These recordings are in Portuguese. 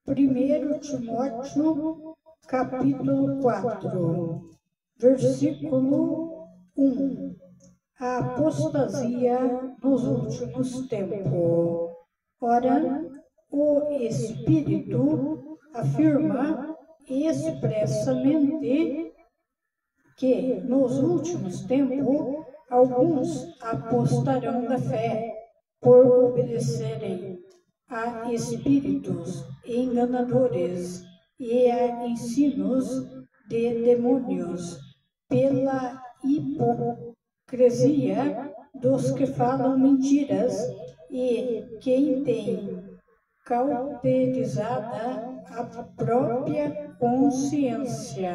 1 Timóteo, capítulo 4, versículo 1. A apostasia nos últimos tempos. Ora, o Espírito afirma expressamente que nos últimos tempos alguns apostarão da fé por obedecerem a espíritos enganadores e a ensinos de demônios, pela hipocrisia dos que falam mentiras e quem tem cauterizada a própria consciência,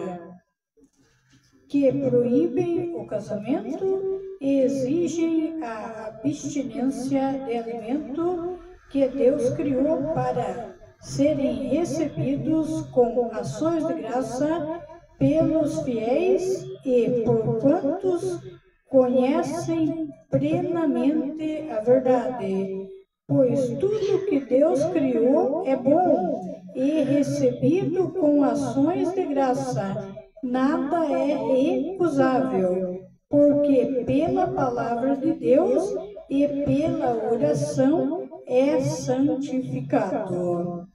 que proíbem o casamento e exigem a abstinência de alimento que Deus criou para serem recebidos com ações de graça pelos fiéis e por quantos conhecem plenamente a verdade. Pois tudo que Deus criou é bom e recebido com ações de graça. Nada é recusável, porque pela palavra de Deus e pela oração é santificado.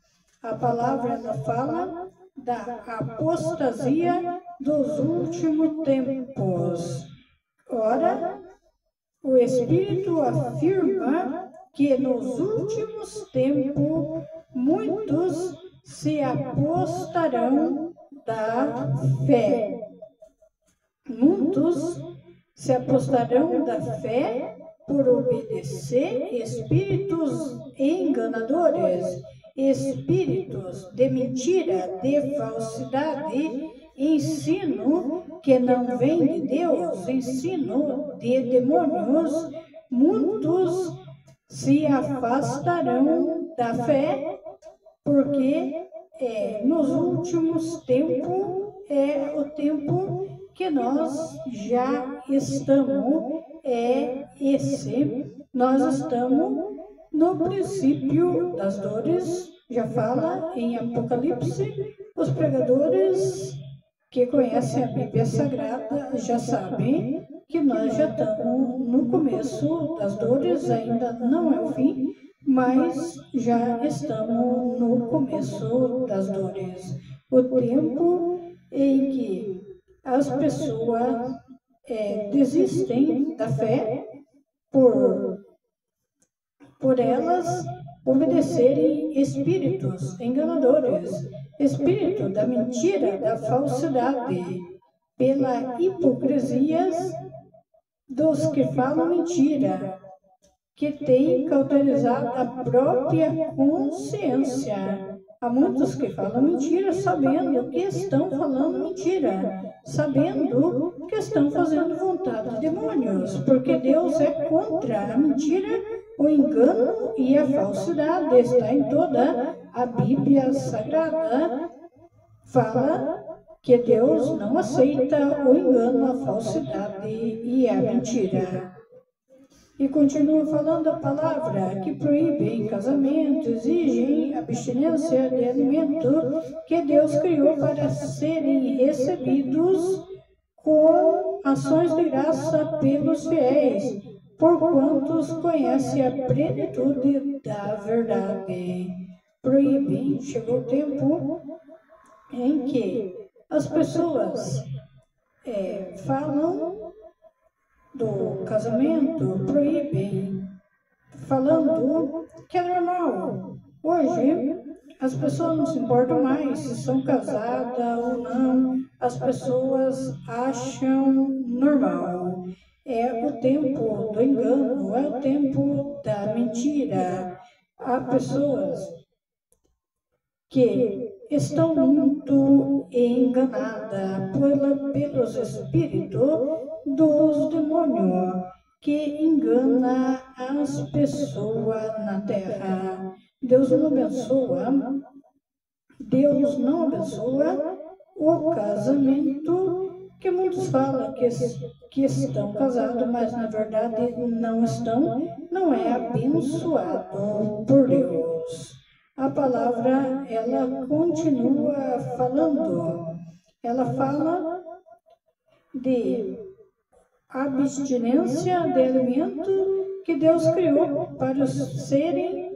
A palavra ela fala da apostasia dos últimos tempos. Ora, o Espírito afirma que nos últimos tempos muitos se apostarão da fé. Muitos se apostarão da fé por obedecer espíritos enganadores, espíritos de mentira, de falsidade, ensino que não vem de Deus, ensino de demônios. Muitos se afastarão da fé, porque nos últimos tempos é o tempo que nós já estamos, nós estamos no princípio das dores. Já fala em Apocalipse. Os pregadores que conhecem a Bíblia Sagrada já sabem que nós já estamos no começo das dores, ainda não é o fim, mas já estamos no começo das dores. O tempo em que as pessoas desistem da fé por elas obedecerem espíritos enganadores, espírito da mentira, da falsidade, pela hipocrisia dos que falam mentira, que têm cauterizado a própria consciência. Há muitos que falam mentira sabendo que estão falando mentira, sabendo que estão fazendo vontade de demônios, porque Deus é contra a mentira, o engano e a falsidade. Está em toda a Bíblia Sagrada. Fala que Deus não aceita o engano, a falsidade e a mentira. E continua falando a palavra que proíbem casamento, exigem abstinência de alimento que Deus criou para serem recebidos com ações de graça pelos fiéis, por quantos conhecem a plenitude da verdade. Proíbem, chegou o tempo em que as pessoas falam do casamento, proíbem, falando que é normal. Hoje, as pessoas não se importam mais se são casadas ou não, as pessoas acham normal. É o tempo do engano, é o tempo da mentira. Há pessoas que estão muito enganadas pelos espíritos dos demônios, que engana as pessoas na terra. Deus não abençoa o casamento, que muitos falam que estão casados, mas na verdade não estão, não é abençoado por Deus. a palavra, ela continua falando. Ela fala de abstinência de alimento que Deus criou para serem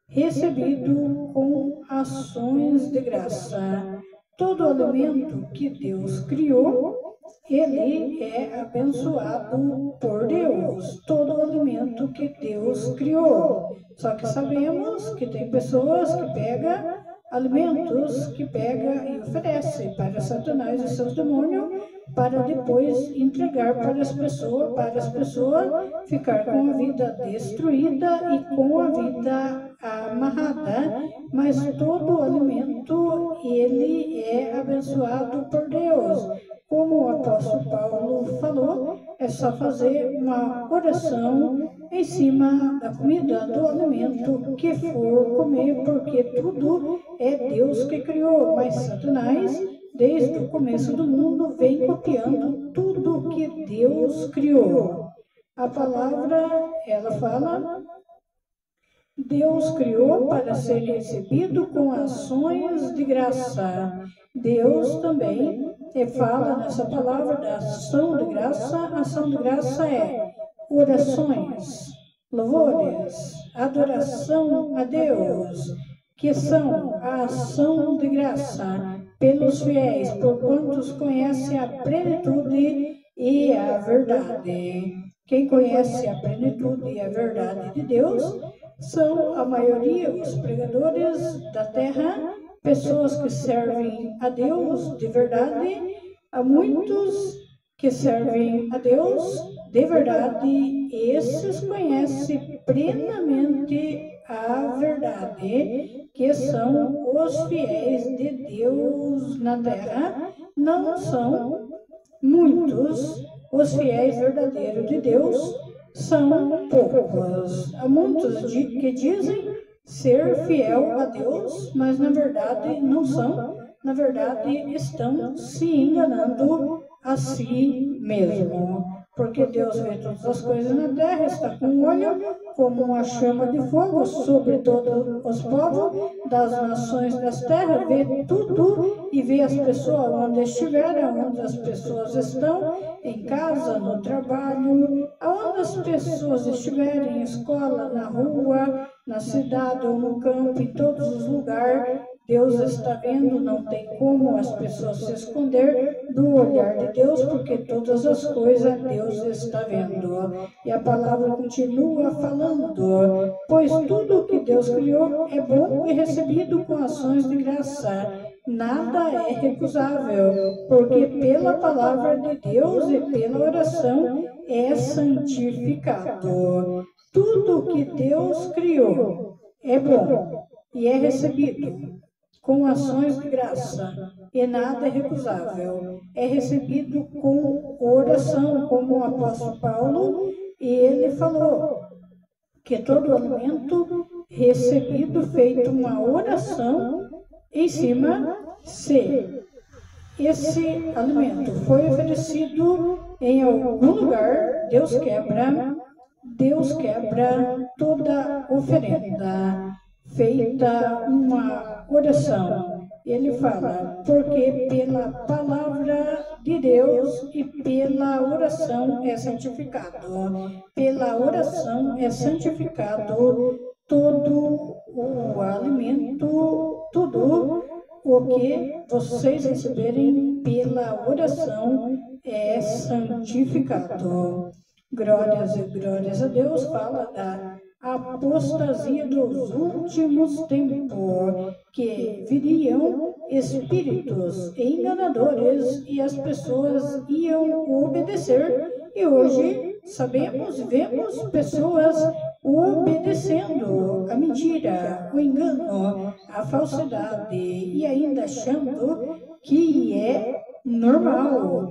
recebidos com ações de graça. Todo alimento que Deus criou, ele é abençoado por Deus. Todo alimento que Deus criou. Só que sabemos que tem pessoas que pegam alimentos que pega e oferece para Satanás e seus demônios, para depois entregar para as pessoas ficar com a vida destruída e com a vida amarrada. Mas todo alimento, ele é abençoado por Deus. Como o apóstolo Paulo falou, é só fazer uma oração em cima da comida, do alimento que for comer, porque tudo é Deus que criou. Mas Satanás, desde o começo do mundo, vem copiando tudo que Deus criou. A palavra, ela fala, Deus criou para ser recebido com ações de graça. Deus também fala nessa palavra da ação de graça. A ação de graça é orações, louvores, adoração a Deus, que são a ação de graça pelos fiéis, por quantos conhecem a plenitude e a verdade. Quem conhece a plenitude e a verdade de Deus são a maioria os pregadores da terra, pessoas que servem a Deus de verdade. Há muitos que servem a Deus de verdade, esses conhecem plenamente a verdade, que são os fiéis de Deus na terra. Não são muitos os fiéis verdadeiros de Deus, são poucos. Há muitos que dizem ser fiel a Deus, mas na verdade não são. Na verdade estão se enganando a si mesmo. Porque Deus vê todas as coisas na terra, está com um olho como uma chama de fogo sobre todos os povos das nações das terras, vê tudo e vê as pessoas onde estiverem, onde as pessoas estão, em casa, no trabalho, aonde as pessoas estiverem, em escola, na rua, na cidade ou no campo, em todos os lugares. Deus está vendo, não tem como as pessoas se esconder do olhar de Deus, porque todas as coisas Deus está vendo. E a palavra continua falando, pois tudo que Deus criou é bom e recebido com ações de graça. Nada é recusável, porque pela palavra de Deus e pela oração é santificado. Tudo que Deus criou é bom e é recebido com ações de graça, e nada é recusável. É recebido com oração, como o apóstolo Paulo, e ele falou que todo alimento recebido, feito uma oração em cima, se esse alimento foi oferecido em algum lugar, Deus quebra toda oferenda feita uma oração. Ele fala, porque pela palavra de Deus e pela oração é santificado. Pela oração é santificado todo o alimento, tudo o que vocês receberem pela oração é santificado. Glórias e glórias a Deus. Fala da apostasia dos últimos tempos, que viriam espíritos enganadores e as pessoas iam obedecer. E hoje sabemos, vemos pessoas obedecendo a mentira, o engano, a falsidade e ainda achando que é normal,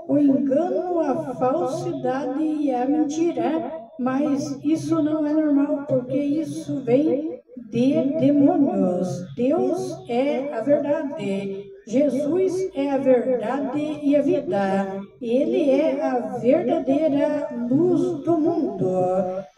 o engano, a falsidade e a mentira, mas isso não é normal, porque isso vem de demônios. Deus é a verdade. Jesus é a verdade e a vida. Ele é a verdadeira luz do mundo.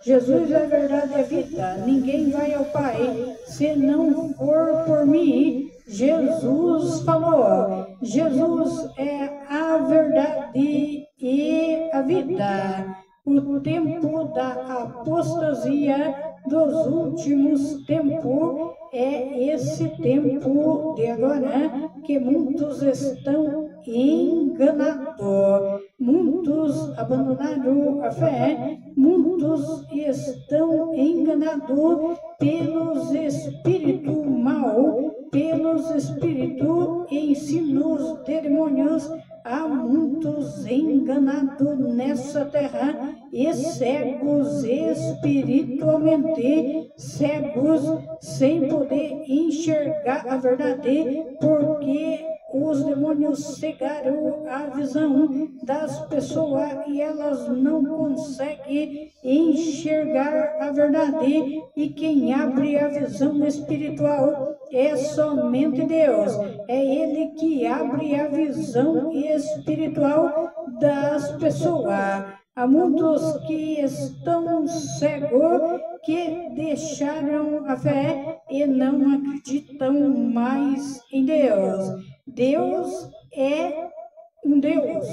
Jesus é a verdade e a vida. Ninguém vai ao Pai se não for por mim. Jesus falou. Jesus é a verdade e a vida. O tempo da apostasia dos últimos tempos é esse tempo de agora que muitos estão enganados, muitos abandonaram a fé, muitos estão enganados pelos espíritos maus, pelos espíritos e ensinos de demônios. Há muitos enganados nessa terra e cegos espiritualmente, cegos sem poder enxergar a verdade, porque os demônios cegaram a visão das pessoas e elas não conseguem enxergar a verdade. E quem abre a visão espiritual é somente Deus. É Ele que abre a visão espiritual das pessoas. Há muitos que estão cegos, que deixaram a fé e não acreditam mais em Deus. Deus é um Deus,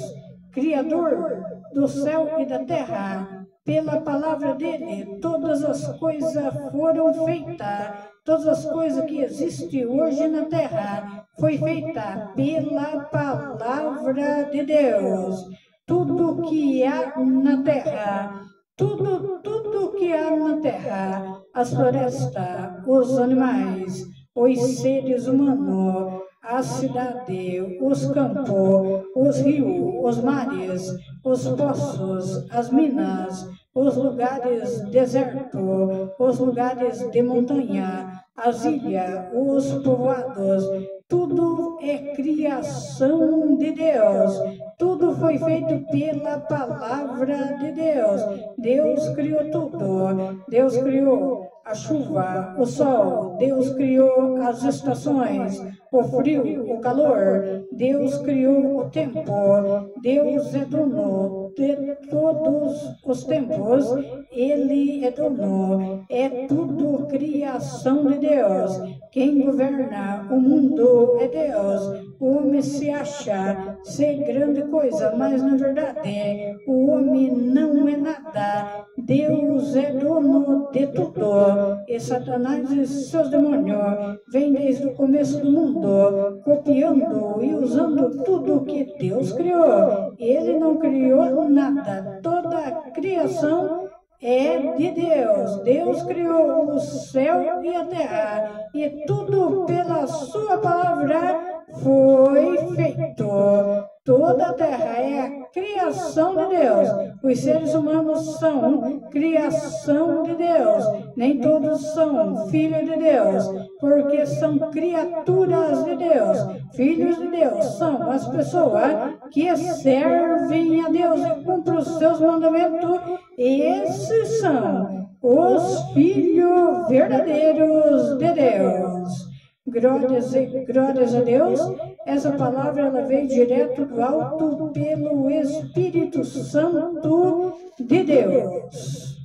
Criador do céu e da terra. Pela palavra dele, todas as coisas foram feitas. Todas as coisas que existem hoje na terra foi feita pela palavra de Deus. Tudo que há na terra, tudo que há na terra, as florestas, os animais, os seres humanos, a cidade, os campos, os rios, os mares, os poços, as minas, os lugares desertos, os lugares de montanha, as ilhas, os povoados, tudo é criação de Deus. Tudo foi feito pela palavra de Deus. Deus criou tudo. Deus criou a chuva, o sol. Deus criou as estações, o frio, o calor. Deus criou o tempo. Deus é dono de todos os tempos. Ele é dono. É tudo criação de Deus. Quem governa o mundo é Deus. O homem se acha ser grande coisa, mas na verdade o homem não é nada. Deus é dono de tudo. E Satanás e seus demônios vêm desde o começo do mundo, copiando e usando tudo que Deus criou. Ele não criou nada. Toda a criação é de Deus. Deus criou o céu e a terra, e tudo pela sua palavra foi feito. Toda a terra é a criação de Deus. Os seres humanos são criação de Deus. Nem todos são filhos de Deus, porque são criaturas de Deus. Filhos de Deus são as pessoas que servem a Deus e cumprem os seus mandamentos. E esses são os filhos verdadeiros de Deus. Glórias a Deus. Essa palavra ela veio direto do alto pelo Espírito Santo de Deus.